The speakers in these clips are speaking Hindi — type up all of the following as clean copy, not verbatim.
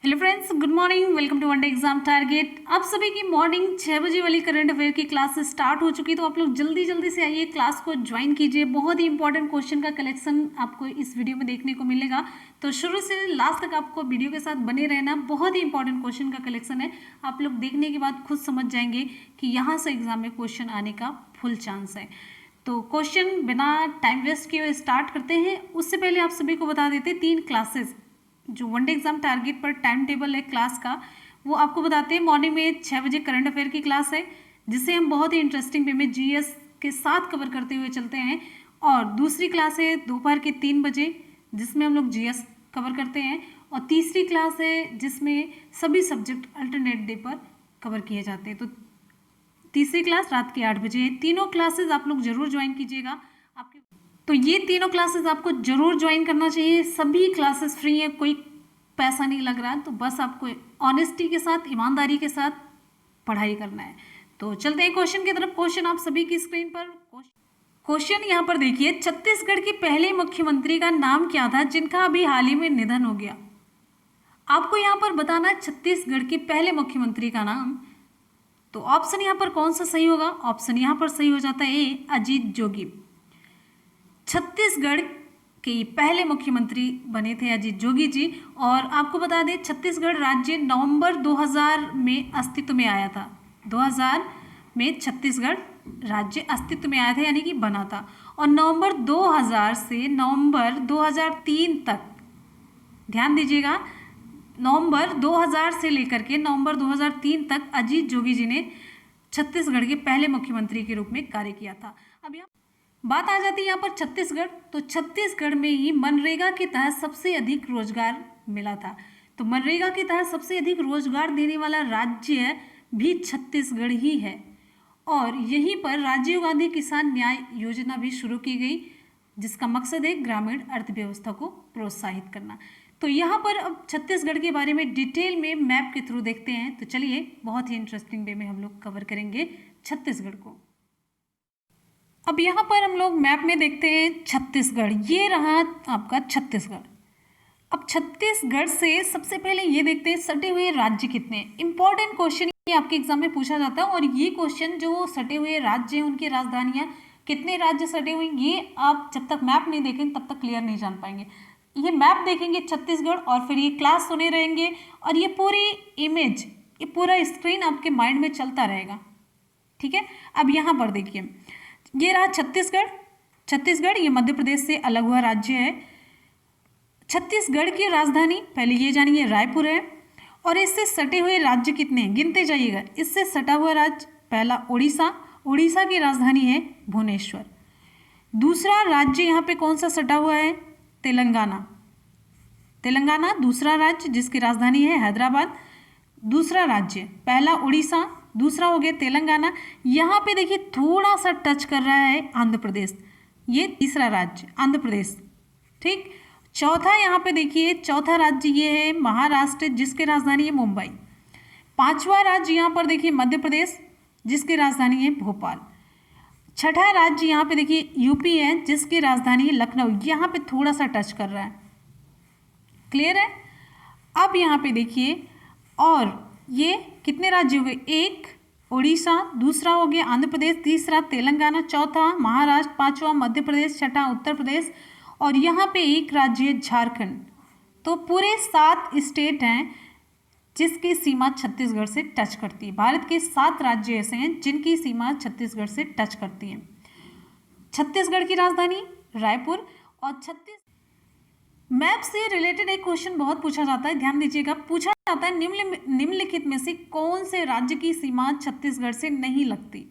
Hello friends, good morning. Welcome to one day exam target. आप सभी की मॉर्निंग 6 बजे वाली करंट अफेयर की क्लास स्टार्ट हो चुकी है, तो आप लोग जल्दी जल्दी से आइए, क्लास को ज्वाइन कीजिए। बहुत ही इंपॉर्टेंट क्वेश्चन का कलेक्शन आपको इस वीडियो में देखने को मिलेगा, तो शुरू से लास्ट तक आपको वीडियो के साथ बने रहना। बहुत ही इंपॉर्टेंट क्वेश्चन का कलेक्शन है। आप लोग देखने के बाद खुद समझ जाएंगे कि यहाँ से एग्जाम में क्वेश्चन आने का फुल चांस है। तो क्वेश्चन बिना टाइम वेस्ट किए स्टार्ट करते हैं। उससे पहले आप सभी को बता देते हैं 3 क्लासेस जो वनडे एग्जाम टारगेट पर टाइम टेबल है क्लास का, वो आपको बताते हैं। मॉर्निंग में 6 बजे करंट अफेयर की क्लास है, जिसे हम बहुत ही इंटरेस्टिंग वे में जीएस के साथ कवर करते हुए चलते हैं। और दूसरी क्लास है दोपहर के 3 बजे, जिसमें हम लोग जीएस कवर करते हैं। और तीसरी क्लास है जिसमें सभी सब्जेक्ट अल्टरनेट डे पर कवर किए जाते हैं। तो तीसरी क्लास रात के 8 बजे है। तीनों क्लासेस आप लोग जरूर ज्वाइन कीजिएगा। आपके तो ये तीनों क्लासेस आपको जरूर ज्वाइन करना चाहिए। सभी क्लासेस फ्री है, कोई पैसा नहीं लग रहा है, तो बस आपको ऑनेस्टी के साथ, ईमानदारी के साथ पढ़ाई करना है। तो चलते हैं क्वेश्चन की तरफ। क्वेश्चन आप सभी की स्क्रीन पर, क्वेश्चन यहाँ पर देखिए, छत्तीसगढ़ के पहले मुख्यमंत्री का नाम क्या था जिनका अभी हाल ही में निधन हो गया। आपको यहाँ पर बताना है छत्तीसगढ़ के पहले मुख्यमंत्री का नाम। तो ऑप्शन यहाँ पर कौन सा सही होगा? ऑप्शन यहाँ पर सही हो जाता है ए, अजीत जोगी। छत्तीसगढ़ के पहले मुख्यमंत्री बने थे अजीत जोगी जी। और आपको बता दें, छत्तीसगढ़ राज्य नवंबर 2000 में अस्तित्व में आया था। 2000 में छत्तीसगढ़ राज्य अस्तित्व में आया था, यानी कि बना था। और नवंबर 2000 से नवंबर 2003 तक, ध्यान दीजिएगा, नवंबर 2000 से लेकर के नवंबर 2003 तक अजीत जोगी जी ने छत्तीसगढ़ के पहले मुख्यमंत्री के रूप में कार्य किया था। अब यहाँ बात आ जाती है यहाँ पर छत्तीसगढ़। तो छत्तीसगढ़ में ही मनरेगा के तहत सबसे अधिक रोजगार मिला था। तो मनरेगा के तहत सबसे अधिक रोजगार देने वाला राज्य भी छत्तीसगढ़ ही है। और यहीं पर राजीव गांधी किसान न्याय योजना भी शुरू की गई, जिसका मकसद है ग्रामीण अर्थव्यवस्था को प्रोत्साहित करना। तो यहाँ पर अब छत्तीसगढ़ के बारे में डिटेल में मैप के थ्रू देखते हैं। तो चलिए, बहुत ही इंटरेस्टिंग वे में हम लोग कवर करेंगे छत्तीसगढ़ को। अब यहाँ पर हम लोग मैप में देखते हैं छत्तीसगढ़। ये रहा आपका छत्तीसगढ़। अब छत्तीसगढ़ से सबसे पहले ये देखते हैं सटे हुए राज्य कितने हैं। इंपॉर्टेंट क्वेश्चन ये आपके एग्जाम में पूछा जाता है। और ये क्वेश्चन जो सटे हुए राज्य हैं, उनकी राजधानियाँ, कितने राज्य सटे हुए, ये आप जब तक मैप नहीं देखेंगे तब तक क्लियर नहीं जान पाएंगे। ये मैप देखेंगे छत्तीसगढ़, और फिर ये क्लास सुने रहेंगे, और ये पूरी इमेज, ये पूरा स्क्रीन आपके माइंड में चलता रहेगा। ठीक है। अब यहाँ पर देखिए, ये रहा छत्तीसगढ़। छत्तीसगढ़ ये मध्य प्रदेश से अलग हुआ राज्य है। छत्तीसगढ़ की राजधानी पहले ये जानिए रायपुर है। और इससे सटे हुए राज्य कितने हैं, गिनते जाइएगा। इससे सटा हुआ राज्य पहला उड़ीसा, उड़ीसा की राजधानी है भुवनेश्वर। दूसरा राज्य यहाँ पे कौन सा सटा हुआ है? तेलंगाना। तेलंगाना दूसरा राज्य, जिसकी राजधानी है हैदराबाद। दूसरा राज्य, पहला उड़ीसा, दूसरा हो गया तेलंगाना। यहाँ पे देखिए थोड़ा सा टच कर रहा है आंध्र प्रदेश, ये तीसरा राज्य आंध्र प्रदेश। ठीक। चौथा यहाँ पे देखिए, चौथा राज्य ये है महाराष्ट्र, जिसकी राजधानी है मुंबई। पांचवा राज्य यहाँ पर देखिए मध्य प्रदेश, जिसकी राजधानी है भोपाल। छठा राज्य यहाँ पे देखिए यूपी है, जिसकी राजधानी है लखनऊ। यहाँ पे थोड़ा सा टच कर रहा है। क्लियर है? अब यहाँ पे देखिए, और ये कितने राज्य हो गए? एक उड़ीसा, दूसरा हो गया आंध्र प्रदेश, तीसरा तेलंगाना, चौथा महाराष्ट्र, पांचवा मध्य प्रदेश, छठा उत्तर प्रदेश, और यहाँ पे एक राज्य है झारखंड। तो पूरे 7 स्टेट हैं जिसकी सीमा छत्तीसगढ़ से टच करती है। भारत के 7 राज्य ऐसे हैं जिनकी सीमा छत्तीसगढ़ से टच करती है। छत्तीसगढ़ की राजधानी रायपुर। और मैप से रिलेटेड एक क्वेश्चन बहुत पूछा जाता है, ध्यान दीजिएगा। पूछा जाता है निम्नलिखित में से कौन से राज्य की सीमा छत्तीसगढ़ से नहीं लगती?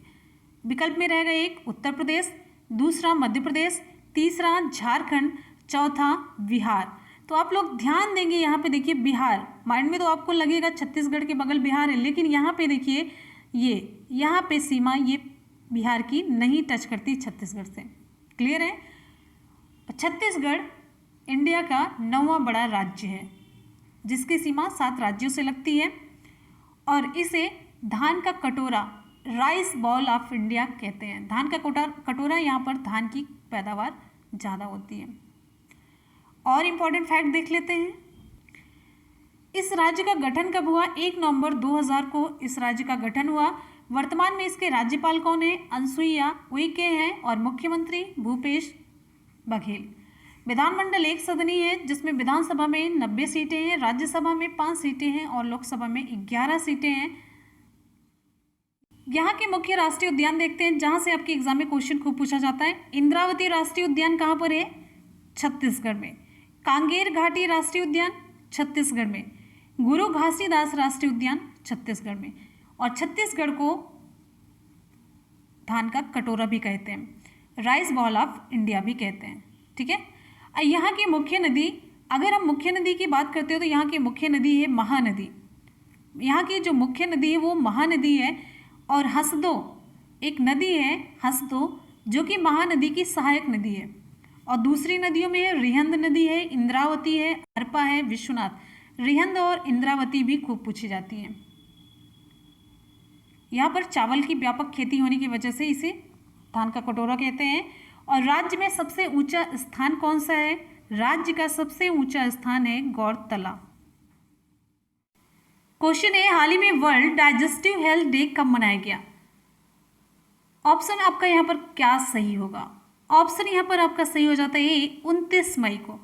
विकल्प में रहेगा एक उत्तर प्रदेश, दूसरा मध्य प्रदेश, तीसरा झारखंड, चौथा बिहार। तो आप लोग ध्यान देंगे, यहाँ पे देखिए बिहार, माइंड में तो आपको लगेगा छत्तीसगढ़ के बगल बिहार है, लेकिन यहाँ पे देखिए ये यहाँ पे सीमा ये बिहार की नहीं टच करती छत्तीसगढ़ से। क्लियर है? छत्तीसगढ़ इंडिया का 9वां बड़ा राज्य है, जिसकी सीमा 7 राज्यों से लगती है। और इसे धान का कटोरा, राइस बॉल ऑफ इंडिया कहते हैं। धान का कटोरा, यहाँ पर धान की पैदावार ज़्यादा होती है। और इम्पॉर्टेंट फैक्ट देख लेते हैं। इस राज्य का गठन कब हुआ? 1 नवंबर 2000 को इस राज्य का गठन हुआ। वर्तमान में इसके राज्यपाल कौन है? अनुसुईया उइके हैं और मुख्यमंत्री भूपेश बघेल। विधानमंडल एक सदनीय है जिसमें विधानसभा में 90 सीटें हैं, राज्यसभा में 5 सीटें हैं और लोकसभा में 11 सीटें हैं। यहाँ के मुख्य राष्ट्रीय उद्यान देखते हैं जहाँ से आपके एग्जाम में क्वेश्चन खूब पूछा जाता है। इंद्रावती राष्ट्रीय उद्यान कहाँ पर है? छत्तीसगढ़ में। कांगेर घाटी राष्ट्रीय उद्यान छत्तीसगढ़ में। गुरु घासीदास राष्ट्रीय उद्यान छत्तीसगढ़ में। और छत्तीसगढ़ को धान का कटोरा भी कहते हैं, राइस बॉल ऑफ इंडिया भी कहते हैं। ठीक है, यहाँ की मुख्य नदी, अगर हम मुख्य नदी की बात करते हो तो यहाँ की मुख्य नदी है महानदी। यहाँ की जो मुख्य नदी है वो महानदी है। और हसदो एक नदी है, हसदो, जो कि महानदी की सहायक नदी है। और दूसरी नदियों में रिहंद नदी है, इंद्रावती है, अरपा है, विश्वनाथ। रिहंद और इंद्रावती भी खूब पूछी जाती हैं। यहाँ पर चावल की व्यापक खेती होने की वजह से इसे धान का कटोरा कहते हैं। और राज्य में सबसे ऊंचा स्थान कौन सा है? राज्य का सबसे ऊंचा स्थान है गौरतला। क्वेश्चन है, हाल ही में वर्ल्ड डाइजेस्टिव हेल्थ डे कब मनाया गया? ऑप्शन आपका यहाँ पर क्या सही होगा? ऑप्शन यहाँ पर आपका सही हो जाता है 29 मई को।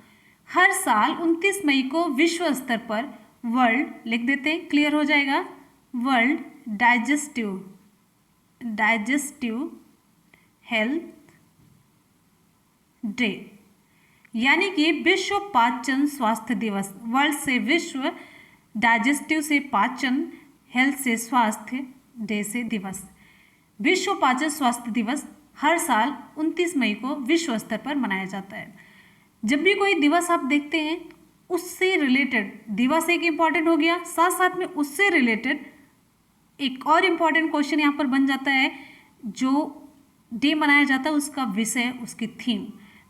हर साल 29 मई को विश्व स्तर पर वर्ल्ड लिख देते हैं, क्लियर हो जाएगा, वर्ल्ड डाइजेस्टिव हेल्थ डे, यानी कि विश्व पाचन स्वास्थ्य दिवस। वर्ल्ड से विश्व, डाइजेस्टिव से पाचन, हेल्थ से स्वास्थ्य, डे से दिवस। विश्व पाचन स्वास्थ्य दिवस हर साल 29 मई को विश्व स्तर पर मनाया जाता है। जब भी कोई दिवस आप देखते हैं उससे रिलेटेड दिवस एक इम्पॉर्टेंट हो गया, साथ साथ में उससे रिलेटेड एक और इम्पॉर्टेंट क्वेश्चन यहाँ पर बन जाता है। जो डे मनाया जाता है उसका विषय, उसकी थीम।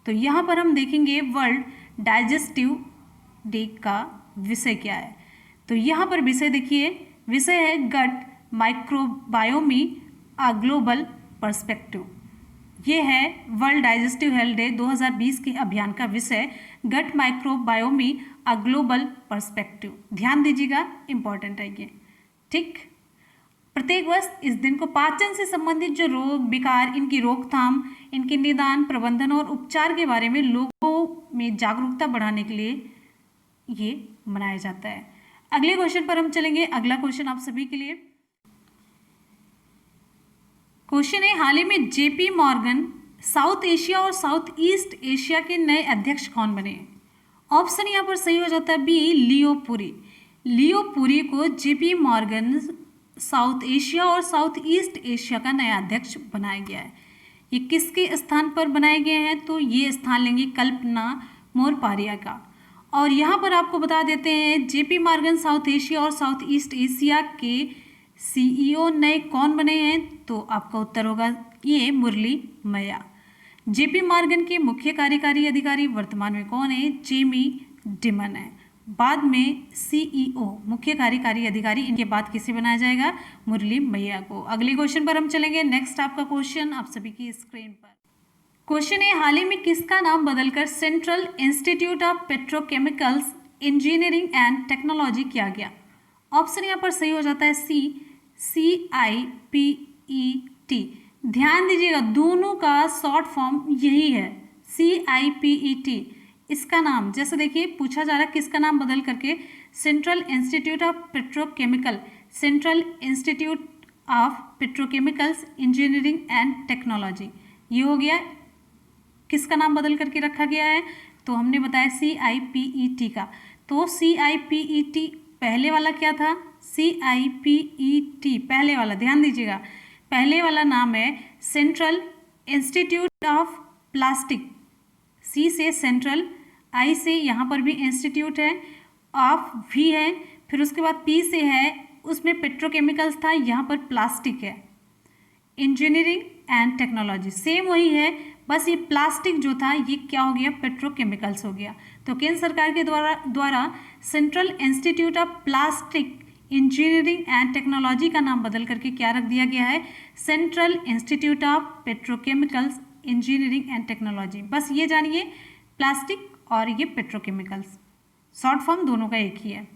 तो यहाँ पर हम देखेंगे वर्ल्ड डाइजेस्टिव डे का विषय क्या है। तो यहाँ पर विषय देखिए, विषय है गट माइक्रोबायोमी अ ग्लोबल पर्सपेक्टिव। ये है वर्ल्ड डाइजेस्टिव हेल्थ डे 2020 के अभियान का विषय, गट माइक्रोबायोमी अ ग्लोबल पर्सपेक्टिव। ध्यान दीजिएगा, इंपॉर्टेंट है ये। ठीक, प्रत्येक वर्ष इस दिन को पाचन से संबंधित जो रोग, विकार, इनकी रोकथाम, इनके निदान, प्रबंधन और उपचार के बारे में लोगों में जागरूकता बढ़ाने के लिए ये मनाया जाता है। अगले क्वेश्चन पर हम चलेंगे। अगला क्वेश्चन आप सभी के लिए क्वेश्चन है, हाल ही में जेपी मॉर्गन साउथ एशिया और साउथ ईस्ट एशिया के नए अध्यक्ष कौन बने? ऑप्शन यहाँ पर सही हो जाता है बी, लियो पुरी। लियो पुरी को जेपी मॉर्गन साउथ एशिया और साउथ ईस्ट एशिया का नया अध्यक्ष बनाया गया है। ये किसके स्थान पर बनाए गए हैं? तो ये स्थान लेंगे कल्पना मोरपारिया का। और यहाँ पर आपको बता देते हैं जेपी मॉर्गन साउथ एशिया और साउथ ईस्ट एशिया के सीईओ नए कौन बने हैं? तो आपका उत्तर होगा ये मुरली मैया। जेपी मॉर्गन के मुख्य कार्यकारी अधिकारी वर्तमान में कौन है? जेमी डिमन है। बाद में सीईओ मुख्य कार्यकारी अधिकारी, इनके बाद किसे बनाया जाएगा? मुरली मैया को। अगले क्वेश्चन पर हम चलेंगे। नेक्स्ट आपका क्वेश्चन आप सभी की स्क्रीन पर क्वेश्चन है, हाल ही में किसका नाम बदलकर central institute of petrochemicals engineering and technology किया गया? ऑप्शन यहाँ पर सही हो जाता है सी, CIPET। ध्यान दीजिएगा, दोनों का शॉर्ट फॉर्म यही है, CIPET। इसका नाम जैसे देखिए पूछा जा रहा है किसका नाम बदल करके, central institute of petrochemical, central institute of petrochemicals engineering and technology, ये हो गया। किसका नाम बदल करके रखा गया है? तो हमने बताया CIPET का। तो CIPET पहले वाला क्या था? CIPET पहले वाला, ध्यान दीजिएगा, पहले वाला नाम है central institute of plastic. C से सेंट्रल, I से यहाँ पर भी इंस्टीट्यूट है, ऑफ भी है, फिर उसके बाद P से है, उसमें पेट्रोकेमिकल्स था, यहाँ पर प्लास्टिक है। इंजीनियरिंग एंड टेक्नोलॉजी सेम वही है, बस ये प्लास्टिक जो था ये क्या हो गया? पेट्रोकेमिकल्स हो गया। तो केंद्र सरकार के द्वारा central institute of plastic engineering and technology का नाम बदल करके क्या रख दिया गया है? Central institute of petrochemicals engineering and technology. बस ये जानिए, प्लास्टिक और ये पेट्रोकेमिकल्स, शॉर्ट फॉर्म दोनों का एक ही है।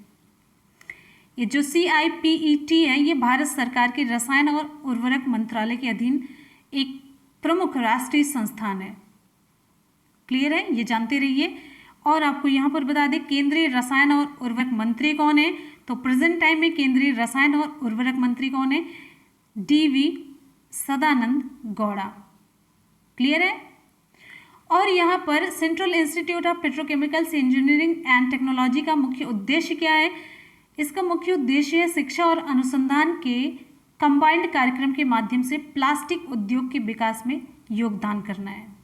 ये जो CIPET है ये भारत सरकार के रसायन और उर्वरक मंत्रालय के अधीन एक प्रमुख राष्ट्रीय संस्थान है। क्लियर है, ये जानते रहिए। और आपको यहाँ पर बता दें केंद्रीय रसायन और उर्वरक मंत्री कौन है, तो प्रेजेंट टाइम में केंद्रीय रसायन और उर्वरक मंत्री कौन है, DV सदानंद गौड़ा। क्लियर है। और यहाँ पर central institute of petrochemicals engineering and technology का मुख्य उद्देश्य क्या है, इसका मुख्य उद्देश्य है शिक्षा और अनुसंधान के कंबाइंड कार्यक्रम के माध्यम से प्लास्टिक उद्योग के विकास में योगदान करना है।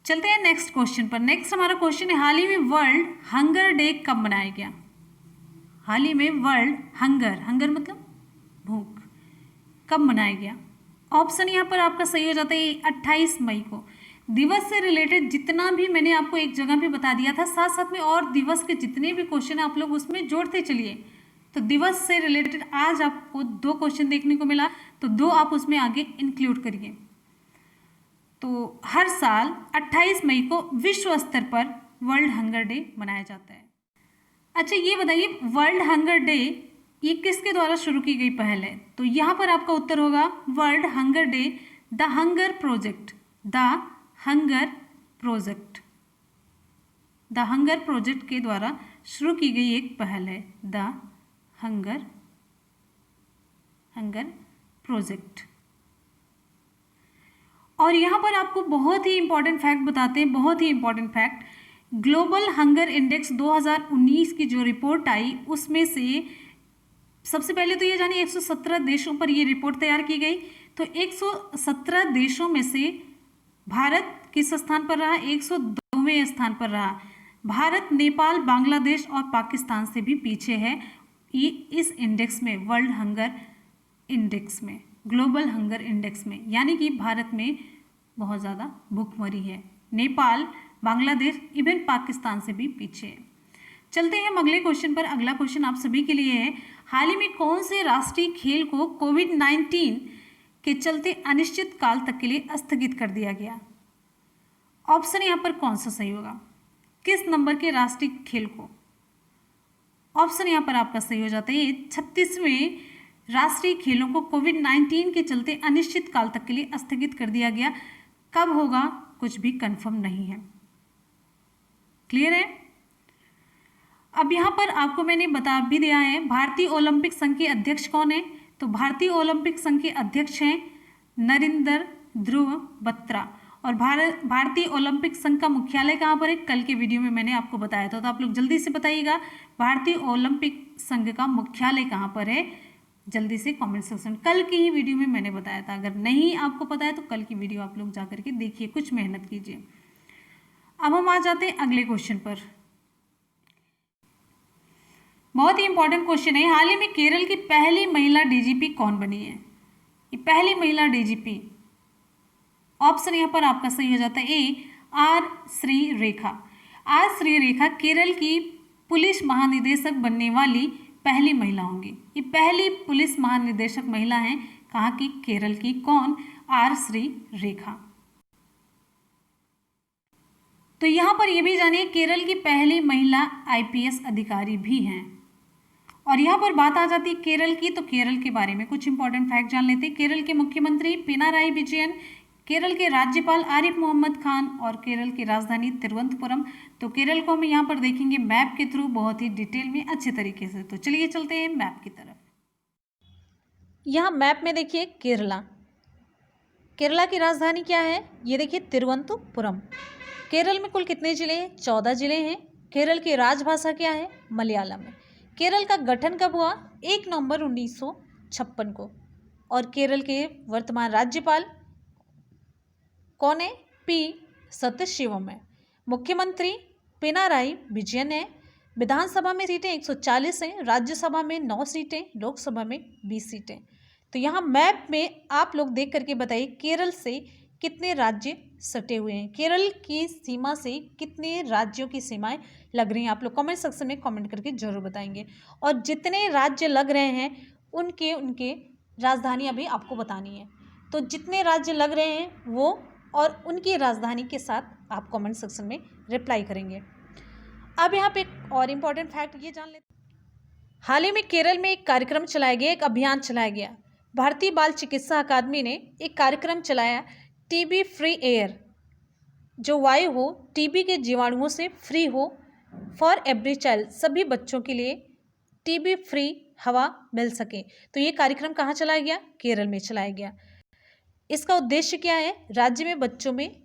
चलते हैं नेक्स्ट क्वेश्चन पर। नेक्स्ट हमारा क्वेश्चन है हाल ही में वर्ल्ड हंगर डे कब मनाया गया। हाल ही में वर्ल्ड हंगर मतलब भूख, कब मनाया गया। ऑप्शन यहाँ पर आपका सही हो जाता है 28 मई को। दिवस से रिलेटेड जितना भी मैंने आपको एक जगह पे बता दिया था, साथ साथ में और दिवस के जितने भी क्वेश्चन है आप लोग उसमें जोड़ते चलिए। तो दिवस से रिलेटेड आज आपको 2 क्वेश्चन देखने को मिला, तो 2 आप उसमें आगे इंक्लूड करिए। तो हर साल 28 मई को विश्व स्तर पर वर्ल्ड हंगर डे मनाया जाता है। अच्छा ये बताइए वर्ल्ड हंगर डे ये किसके द्वारा शुरू की गई पहल है, तो यहाँ पर आपका उत्तर होगा world hunger day the hunger project. The hunger project के द्वारा शुरू की गई एक पहल है द हंगर प्रोजेक्ट। और यहाँ पर आपको बहुत ही इंपॉर्टेंट फैक्ट बताते हैं, बहुत ही important fact. Global hunger index 2019 की जो रिपोर्ट आई उसमें से सबसे पहले तो ये जानिए 117 देशों पर ये रिपोर्ट तैयार की गई। तो 117 देशों में से भारत किस स्थान पर रहा, 102वें स्थान पर रहा। भारत नेपाल बांग्लादेश और पाकिस्तान से भी पीछे है ये इस इंडेक्स में, वर्ल्ड हंगर इंडेक्स में, ग्लोबल हंगर इंडेक्स में। यानी कि भारत में बहुत ज़्यादा भूखमरी है, नेपाल बांग्लादेश इवन पाकिस्तान से भी पीछे है। चलते हैं हम अगले क्वेश्चन पर। अगला क्वेश्चन आप सभी के लिए है हाल ही में कौन से राष्ट्रीय खेल को कोविड-19 के चलते अनिश्चित काल तक के लिए स्थगित कर दिया गया। ऑप्शन यहाँ पर कौन सा सही होगा, किस नंबर के राष्ट्रीय खेल को। ऑप्शन यहाँ पर आपका सही हो जाता है 36वें राष्ट्रीय खेलों को कोविड-19 के चलते अनिश्चित काल तक के लिए स्थगित कर दिया गया। कब होगा कुछ भी कंफर्म नहीं है। क्लियर है। अब यहाँ पर आपको मैंने बता भी दिया है भारतीय ओलंपिक संघ के अध्यक्ष कौन है, तो भारतीय ओलंपिक संघ के अध्यक्ष हैं नरेंद्र ध्रुव बत्रा। और भारतीय ओलंपिक संघ का मुख्यालय कहाँ पर है, कल के वीडियो में मैंने आपको बताया था, तो आप लोग जल्दी से बताइएगा भारतीय ओलंपिक संघ का मुख्यालय कहाँ पर है, जल्दी से कमेंट सेक्शन। कल की ही वीडियो में मैंने बताया था, अगर नहीं आपको पता है तो कल की वीडियो आप लोग जा करके देखिए, कुछ मेहनत कीजिए। अब हम आ जाते हैं अगले क्वेश्चन पर। बहुत ही इंपॉर्टेंट क्वेश्चन है हाल ही में केरल की पहली महिला DGP कौन बनी है। ये पहली महिला DGP, ऑप्शन यहाँ पर आपका सही हो जाता है आर श्रीरेखा। आर श्रीरेखा केरल की पुलिस महानिदेशक बनने वाली पहली महिला होंगी। ये पहली पुलिस महानिदेशक महिला हैं कहाँ की, केरल की। कौन, आर श्रीरेखा। तो यहाँ पर ये भी जानिए केरल की पहली महिला IPS अधिकारी भी हैं। और यहाँ पर बात आ जाती है केरल की, तो केरल के बारे में कुछ इंपॉर्टेंट फैक्ट जान लेते हैं। केरल के मुख्यमंत्री पिनाराई विजयन, केरल के राज्यपाल आरिफ मोहम्मद खान और केरल की राजधानी तिरुवनंतपुरम। तो केरल को हम यहाँ पर देखेंगे मैप के थ्रू बहुत ही डिटेल में अच्छे तरीके से। तो चलिए चलते हैं मैप की तरफ। यहाँ मैप में देखिए केरला, केरला की राजधानी क्या है, ये देखिए तिरुवनंतपुरम। केरल में कुल कितने जिले हैं, 14 जिले हैं। केरल की राजभाषा क्या है, मलयालम है। केरल का गठन कब हुआ, 1 नवंबर 1956 को। और केरल के वर्तमान राज्यपाल कौन है, P सत्यशिवम है। मुख्यमंत्री पिनाराई विजयन है। विधानसभा में सीटें 140 हैं, राज्यसभा में 9 सीटें, लोकसभा में 20 सीटें। तो यहाँ मैप में आप लोग देख करके बताइए केरल से कितने राज्य सटे हुए हैं, केरल की सीमा से कितने राज्यों की सीमाएं लग रही हैं। आप लोग कमेंट सेक्शन में कमेंट करके जरूर बताएंगे। और जितने राज्य लग रहे हैं उनके राजधानियाँ भी आपको बतानी है। तो जितने राज्य लग रहे हैं वो और उनकी राजधानी के साथ आप कमेंट सेक्शन में रिप्लाई करेंगे। अब यहाँ पे एक और इम्पॉर्टेंट फैक्ट ये जान लेते हैं। हाल ही में केरल में एक कार्यक्रम चलाया गया, एक अभियान चलाया गया। भारतीय बाल चिकित्सा अकादमी ने एक कार्यक्रम चलाया, टीबी फ्री एयर, जो वायु हो टीबी के जीवाणुओं से फ्री हो, फॉर एवरी चाइल्ड, सभी बच्चों के लिए टीबी फ्री हवा मिल सके। तो ये कार्यक्रम कहाँ चलाया गया? केरल में चलाया गया। इसका उद्देश्य क्या है? राज्य में बच्चों में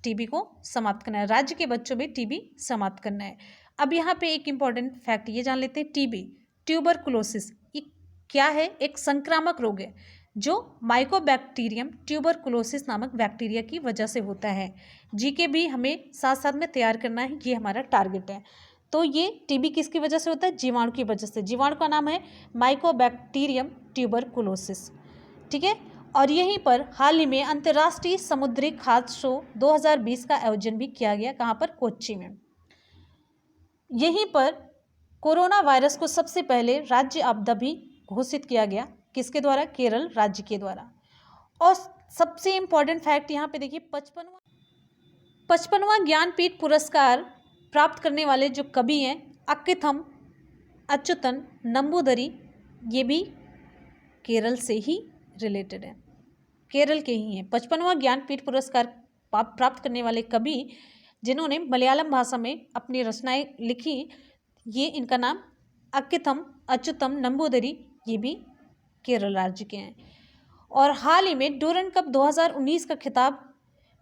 टीबी को समाप्त करना है, राज्य के बच्चों में टीबी समाप्त करना है। अब यहाँ पे एक इम्पॉर्टेंट फैक्ट ये जान लेते हैं, टीबी, ट्यूबरकुलोसिस, ये क्या है? एक संक्रामक रोग है जो माइकोबैक्टीरियम ट्यूबरकुलोसिस नामक बैक्टीरिया की वजह से होता है। जीके भी हमें साथ साथ में तैयार करना है, ये हमारा टारगेट है। तो ये टीबी किसकी वजह से होता है? जीवाणु की वजह से। जीवाणु का नाम है माइकोबैक्टीरियम ट्यूबरकुलोसिस, ठीक है। और यहीं पर हाल ही में अंतर्राष्ट्रीय समुद्री खाद्य शो 2020 का आयोजन भी किया गया। कहाँ पर? कोच्चि में। यहीं पर कोरोना वायरस को सबसे पहले राज्य आपदा भी घोषित किया गया। किसके द्वारा? केरल राज्य के द्वारा। और सबसे इंपॉर्टेंट फैक्ट यहाँ पे देखिए, 55वां ज्ञानपीठ पुरस्कार प्राप्त करने वाले जो कवि हैं, अक्किथम अच्युतन नंबूदरी, ये भी केरल से ही रिलेटेड है, केरल के ही हैं। 55वां ज्ञानपीठ पुरस्कार प्राप्त करने वाले कवि जिन्होंने मलयालम भाषा में अपनी रचनाएं लिखी, ये इनका नाम अक्किथम अच्युतम नंबूदरी, ये भी केरल राज्य के हैं। और हाल ही में डूरंड कप 2019 का खिताब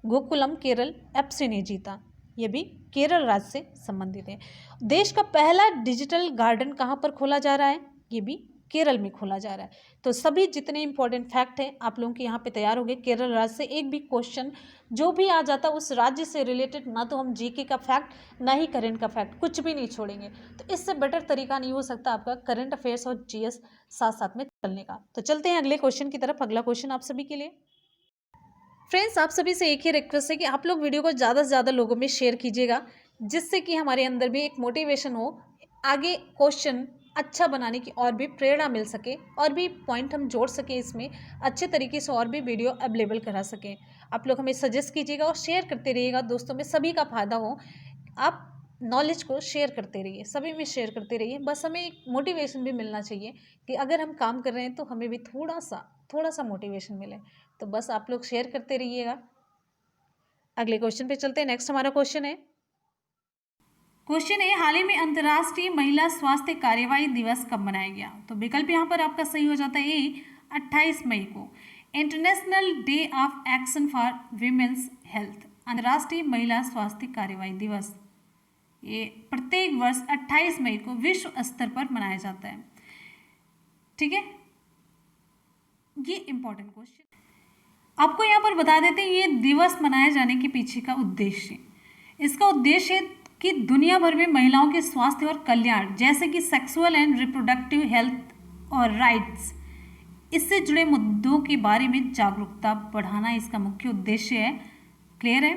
गोकुलम केरल एफसी ने जीता, ये भी केरल राज्य से संबंधित है। देश का पहला डिजिटल गार्डन कहाँ पर खोला जा रहा है? ये भी केरल में खोला जा रहा है। तो सभी जितने इंपॉर्टेंट फैक्ट हैं आप लोगों के यहाँ पे तैयार हो गए। केरल राज्य से एक भी क्वेश्चन जो भी आ जाता उस राज्य से रिलेटेड, ना तो हम जीके का फैक्ट ना ही करंट का फैक्ट, कुछ भी नहीं छोड़ेंगे। तो इससे बेटर तरीका नहीं हो सकता आपका करंट अफेयर्स और जीएस साथ साथ में चलने का। तो चलते हैं अगले क्वेश्चन की तरफ। अगला क्वेश्चन आप सभी के लिए, फ्रेंड्स, आप सभी से एक ही रिक्वेस्ट है कि आप लोग वीडियो को ज़्यादा से ज़्यादा लोगों में शेयर कीजिएगा, जिससे कि हमारे अंदर भी एक मोटिवेशन हो, आगे क्वेश्चन अच्छा बनाने की और भी प्रेरणा मिल सके, और भी पॉइंट हम जोड़ सकें इसमें अच्छे तरीके से, और भी वीडियो अवेलेबल करा सकें। आप लोग हमें सजेस्ट कीजिएगा और शेयर करते रहिएगा दोस्तों में, सभी का फायदा हो। आप नॉलेज को शेयर करते रहिए, सभी में शेयर करते रहिए। बस हमें एक मोटिवेशन भी मिलना चाहिए कि अगर हम काम कर रहे हैं तो हमें भी थोड़ा सा मोटिवेशन मिले। तो बस आप लोग शेयर करते रहिएगा। अगले क्वेश्चन पे चलते हैं। नेक्स्ट हमारा क्वेश्चन है, हाल ही में अंतर्राष्ट्रीय महिला स्वास्थ्य कार्यवाही दिवस कब मनाया गया? तो विकल्प यहाँ पर आपका सही हो जाता है ए, 28 मई को, international day of action for women's health. अंतर्राष्ट्रीय महिला स्वास्थ्य कार्यवाही दिवस ये प्रत्येक वर्ष 28 मई को विश्व स्तर पर मनाया जाता है, ठीक है। ये इंपॉर्टेंट क्वेश्चन आपको यहाँ पर बता देते हैं, ये दिवस मनाए जाने के पीछे का उद्देश्य, इसका उद्देश्य है कि दुनिया भर में महिलाओं के स्वास्थ्य और कल्याण, जैसे कि सेक्सुअल एंड रिप्रोडक्टिव हेल्थ और राइट्स, इससे जुड़े मुद्दों के बारे में जागरूकता बढ़ाना इसका मुख्य उद्देश्य है। क्लियर है?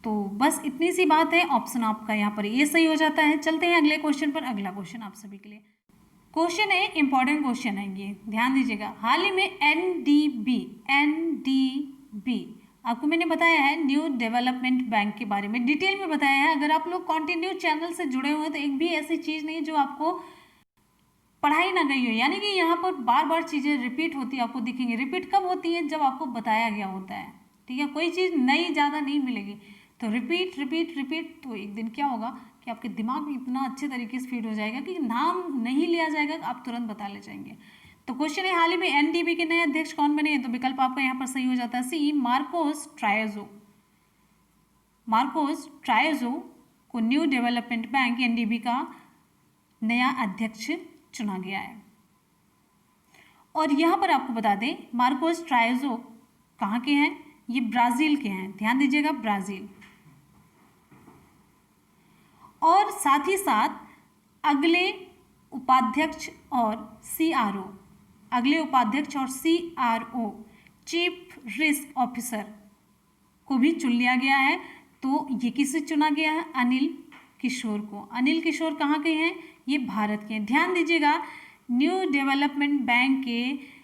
तो बस इतनी सी बात है। ऑप्शन आपका यहाँ पर ये सही हो जाता है। चलते हैं अगले क्वेश्चन पर। अगला क्वेश्चन आप सभी के लिए क्वेश्चन है, इंपॉर्टेंट क्वेश्चन है, ये ध्यान दीजिएगा। हाल ही में एनडीबी आपको मैंने बताया है, न्यू डेवलपमेंट बैंक के बारे में डिटेल में बताया है। अगर आप लोग कंटिन्यू चैनल से जुड़े हुए हैं तो एक भी ऐसी चीज़ नहीं जो आपको पढ़ाई ना गई हो, यानी कि यहाँ पर बार बार चीज़ें रिपीट होती आपको दिखेंगी। रिपीट कब होती है? जब आपको बताया गया होता है, ठीक है। कोई चीज़ नई ज़्यादा नहीं मिलेगी, तो रिपीट रिपीट रिपीट, तो एक दिन क्या होगा कि आपके दिमाग में इतना अच्छे तरीके से फीड हो जाएगा कि नाम नहीं लिया जाएगा, आप तुरंत बता ले जाएंगे। तो क्वेश्चन है, हाल ही में एनडीबी के नए अध्यक्ष कौन बने हैं? तो विकल्प आपका यहाँ पर सही हो जाता है सी, मार्कोस ट्रायजो। मार्कोस ट्रायजो को न्यू डेवलपमेंट बैंक एनडीबी का नया अध्यक्ष चुना गया है। और यहाँ पर आपको बता दें, मार्कोस ट्रायजो कहाँ के हैं? ये ब्राज़ील के हैं, ध्यान दीजिएगा, ब्राज़ील। और साथ ही साथ अगले उपाध्यक्ष और सीआरओ, अगले उपाध्यक्ष और सीआरओ, चीफ रिस्क ऑफिसर को भी चुन लिया गया है। तो ये किसे चुना गया है? अनिल किशोर को। अनिल किशोर कहाँ के हैं? ये भारत के हैं। ध्यान दीजिएगा, न्यू डेवलपमेंट बैंक के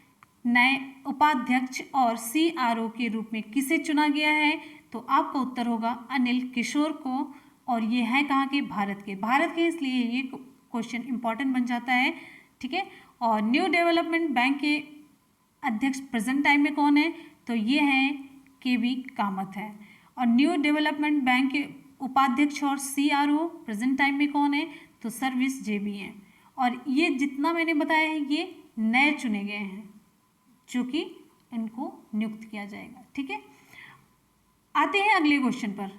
नए उपाध्यक्ष और सीआरओ के रूप में किसे चुना गया है? तो आपका उत्तर होगा अनिल किशोर को। और ये है कहाँ के? भारत के। भारत के, इसलिए ये क्वेश्चन इंपॉर्टेंट बन जाता है, ठीक है। और न्यू डेवलपमेंट बैंक के अध्यक्ष प्रेजेंट टाइम में कौन है, तो ये हैं के.वी. कामत है। और न्यू डेवलपमेंट बैंक के उपाध्यक्ष और CRO प्रेजेंट टाइम में कौन है, तो सर्विस जेबी हैं। और ये जितना मैंने बताया है ये नए चुने गए हैं जो कि इनको नियुक्त किया जाएगा, ठीक है। आते हैं अगले क्वेश्चन पर।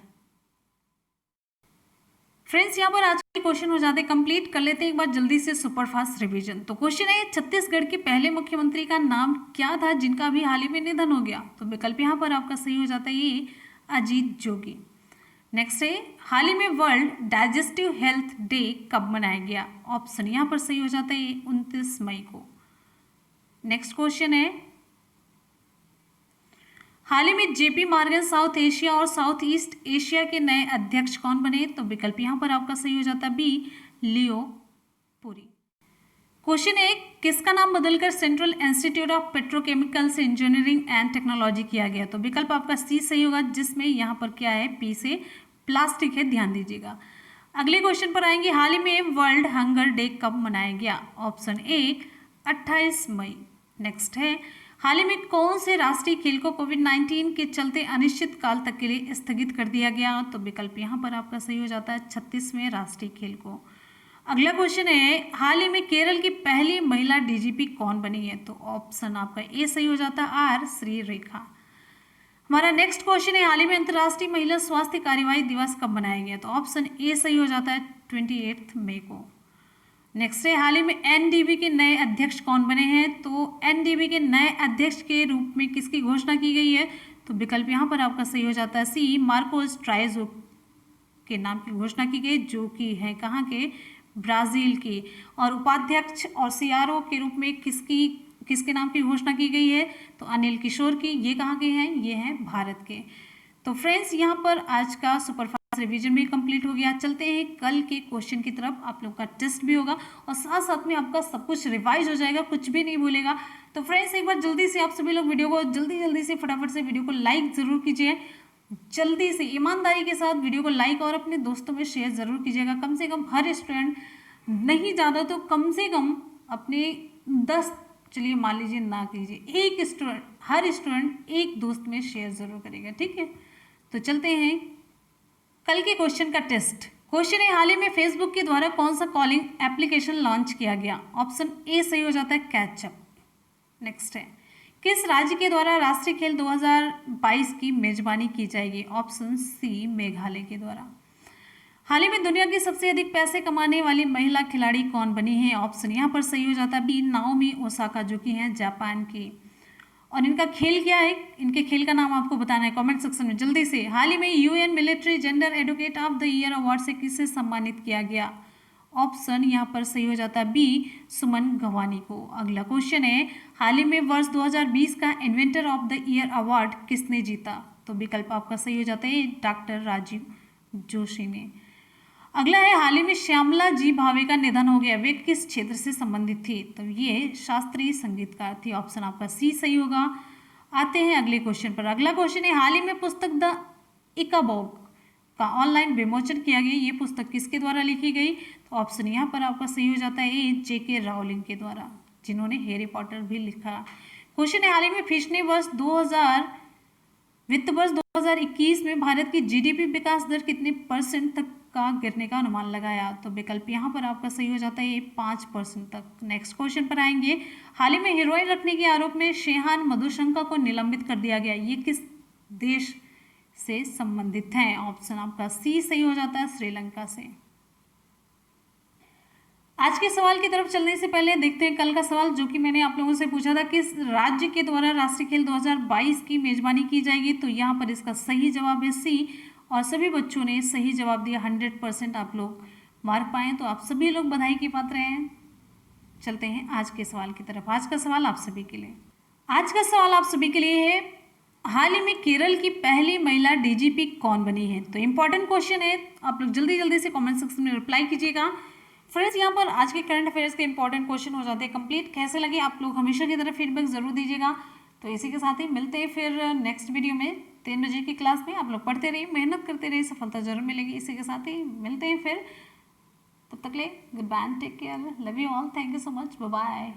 फ्रेंड्स यहाँ पर आज के क्वेश्चन हो जाते हैं कंप्लीट, कर लेते हैं एक बार जल्दी से सुपरफास्ट रिवीजन। तो क्वेश्चन है छत्तीसगढ़ के पहले मुख्यमंत्री का नाम क्या था जिनका अभी हाल ही में निधन हो गया, तो विकल्प यहाँ पर आपका सही हो जाता है ये अजीत जोगी। नेक्स्ट है हाल ही में वर्ल्ड डाइजेस्टिव हेल्थ डे कब मनाया गया, ऑप्शन यहाँ पर सही हो जाता है 29 मई को। नेक्स्ट क्वेश्चन है हाल ही में JP मॉर्गन साउथ एशिया और साउथ ईस्ट एशिया के नए अध्यक्ष कौन बने, तो विकल्प यहाँ पर आपका सही हो जाता है बी लियो पुरी। क्वेश्चन है किसका नाम बदलकर central institute of petrochemicals engineering and technology किया गया, तो विकल्प आपका सी सही होगा, जिसमें यहाँ पर क्या है पी से प्लास्टिक है, ध्यान दीजिएगा। अगले क्वेश्चन पर आएंगे हाल ही में वर्ल्ड हंगर डे कब मनाया गया, ऑप्शन ए 28 मई। नेक्स्ट है हाल ही में कौन से राष्ट्रीय खेल को कोविड-19 के चलते अनिश्चित काल तक के लिए स्थगित कर दिया गया, तो विकल्प यहाँ पर आपका सही हो जाता है 36वें राष्ट्रीय खेल को। अगला क्वेश्चन है हाल ही में केरल की पहली महिला DGP कौन बनी है, तो ऑप्शन आपका ए सही हो जाता है आर श्री रेखा। हमारा नेक्स्ट क्वेश्चन है हाल ही में अंतर्राष्ट्रीय महिला स्वास्थ्य कार्यवाही दिवस कब मनाया गया, तो ऑप्शन ए सही हो जाता है 28 मई को। नेक्स्ट है हाल ही में NDB के नए अध्यक्ष कौन बने हैं, तो NDB के नए अध्यक्ष के रूप में किसकी घोषणा की गई है, तो विकल्प यहाँ पर आपका सही हो जाता है सी मार्कोस ट्राइजो के नाम की घोषणा की गई, जो कि है कहाँ के, ब्राज़ील के। और उपाध्यक्ष और CRO के रूप में किसके नाम की घोषणा की गई है, तो अनिल किशोर की। ये कहाँ के हैं, ये हैं भारत के। तो फ्रेंड्स यहाँ पर आज का सुपरफास्ट रिवीजन भी कंप्लीट हो गया। चलते हैं कल के क्वेश्चन की तरफ, आप लोग का टेस्ट भी होगा और साथ साथ में आपका सब कुछ रिवाइज हो जाएगा, कुछ भी नहीं भूलेगा। तो फ्रेंड्स एक बार जल्दी से आप सभी लोग वीडियो को जल्दी से फटाफट से वीडियो को लाइक ज़रूर कीजिए, जल्दी से ईमानदारी के साथ वीडियो को लाइक और अपने दोस्तों में शेयर ज़रूर कीजिएगा। कम से कम हर स्टूडेंट, नहीं ज़्यादा तो कम से कम अपने 10, चलिए मान लीजिए ना कीजिए, एक स्टूडेंट, हर स्टूडेंट एक दोस्त में शेयर ज़रूर करेगा, ठीक है। तो चलते हैं कल के क्वेश्चन का टेस्ट। क्वेश्चन है हाल ही में फेसबुक के द्वारा कौन सा कॉलिंग एप्लीकेशन लॉन्च किया गया, ऑप्शन ए सही हो जाता है कैचअप। नेक्स्ट है किस राज्य के द्वारा राष्ट्रीय खेल 2022 की मेजबानी की जाएगी, ऑप्शन सी मेघालय के द्वारा। हाल ही में दुनिया की सबसे अधिक पैसे कमाने वाली महिला खिलाड़ी कौन बनी है, ऑप्शन यहाँ पर सही हो जाता है बी नाओमी ओसाका, जो कि हैं जापान की। और इनका खेल क्या है, इनके खेल का नाम आपको बताना है कमेंट सेक्शन में जल्दी से। हाल ही में UN military gender advocate of the year award से किसे सम्मानित किया गया, ऑप्शन यहाँ पर सही हो जाता है बी सुमन गवानी को। अगला क्वेश्चन है हाल ही में वर्ष 2020 का inventor of the year award किसने जीता, तो विकल्प आपका सही हो जाता है डॉक्टर राजीव जोशी ने। अगला है हाल ही में श्यामला जी भावे का निधन हो गया, वे किस क्षेत्र से संबंधित थी, तो ये शास्त्रीय संगीतकार थी, ऑप्शन आपका सी सही होगा। आते हैं अगले क्वेश्चन पर। अगला क्वेश्चन है हाल ही में पुस्तक द इकाबोग का ऑनलाइन विमोचन किया गया, ये पुस्तक किसके द्वारा लिखी गई, तो ऑप्शन यहाँ पर आपका सही हो जाता है JK राउलिंग के द्वारा, जिन्होंने हैरी पॉटर भी लिखा। क्वेश्चन है हाल ही में पिछले वर्ष 2000 वित्त वर्ष 2021 में भारत की GDP विकास दर कितने % तक का गिरने का अनुमान लगाया, तो विकल्प यहाँ पर आपका सही हो जाता है 5% तक। नेक्स्ट क्वेश्चन पर आएंगे हाल ही में हीरोइन रखने के आरोप में शेहान मधुशंका को निलंबित कर दिया गया, ये किस देश से संबंधित हैं, ऑप्शन आपका सी सही हो जाता है श्रीलंका से। आज के सवाल की तरफ चलने से पहले देखते हैं कल का सवाल, जो कि मैंने आप लोगों से पूछा था किस राज्य के द्वारा राष्ट्रीय खेल 2022 की मेजबानी की जाएगी, तो यहाँ पर इसका सही जवाब है सी, और सभी बच्चों ने सही जवाब दिया, 100% आप लोग मार्क पाए, तो आप सभी लोग बधाई के पात्र हैं। चलते हैं आज के सवाल की तरफ। आज का सवाल आप सभी के लिए, आज का सवाल आप सभी के लिए है हाल ही में केरल की पहली महिला DGP कौन बनी है, तो इंपॉर्टेंट क्वेश्चन है, आप लोग जल्दी से कमेंट सेक्शन में रिप्लाई कीजिएगा। फ्रेंड्स यहाँ पर आज के करंट अफेयर्स के इंपॉर्टेंट क्वेश्चन हो जाते हैं कंप्लीट। कैसे लगे आप लोग हमेशा की तरह फीडबैक जरूर दीजिएगा। तो इसी के साथ ही मिलते हैं फिर नेक्स्ट वीडियो में 3 बजे की क्लास में। आप लोग पढ़ते रहिए, मेहनत करते रहिए, सफलता जरूर मिलेगी। इसी के साथ ही मिलते हैं फिर तब तक ले good bye, take care, love you all, thank you so much, bye bye.